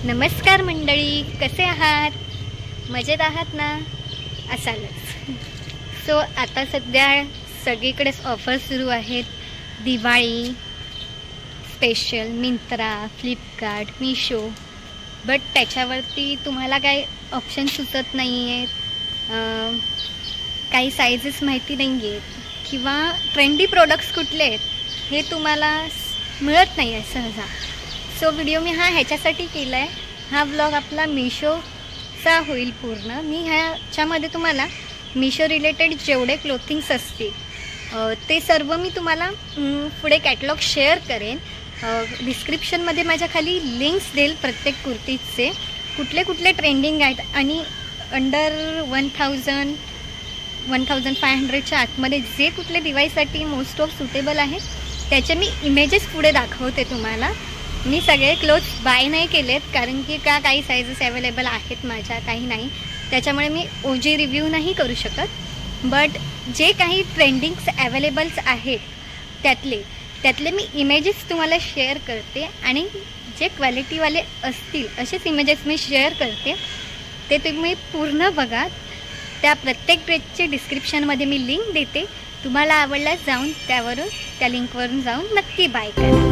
नमस्कार मंडळी, कसे आहात? मजेत आहात ना? असालच. सो आता सध्या सगळीकडेच ऑफर सुरू आहेत. Diwali special Myntra, Flipkart, Meesho. But त्याच्यावरती तुम्हाला काही ऑप्शन सुचत नाही आहेत, काही साईजेस माहिती नाही आहेत किंवा ट्रेंडी प्रोडक्ट्स कुठले आहेत हे तुम्हाला मिळत नाही आहे सहजा. सो व्हिडिओ मी ह्याच्यासाठी केला आहे. हा ब्लॉग आपला मीशोचा होईल पूर्ण. मी ह्याच्यामध्ये तुम्हाला मीशो रिलेटेड जेवढे क्लोथिंग्स असतील ते सर्व मी तुम्हाला पुढे कॅटलॉग शेअर करेन. डिस्क्रिप्शनमध्ये माझ्या खाली लिंक्स देईल प्रत्येक कुर्तीचे, कुठले कुठले ट्रेंडिंग आहेत आणि अंडर 1500च्या आतमध्ये जे कुठले दिवाळीसाठी मोस्ट ऑफ सुटेबल आहेत त्याचे मी इमेजेस पुढे दाखवते तुम्हाला. मी सगळे क्लोथ्स बाय नाही केलेत कारण की काही साईजेस अवेलेबल आहेत माझ्या, काही नाही. त्याच्यामुळे मी ओजी रिव्ह्यू नाही करू शकत. बट जे काही ट्रेंडिंग्स अवेलेबल्स आहेत त्यातले मी इमेजेस तुम्हाला शेअर करते आणि जे क्वालिटीवाले असतील असेच इमेजेस मी शेअर करते. ते तुम्ही पूर्ण बघा. त्या प्रत्येक ड्रेसचे डिस्क्रिप्शनमध्ये मी लिंक देते. तुम्हाला आवडल्यास जाऊन त्या लिंकवरून जाऊन नक्की बाय करा.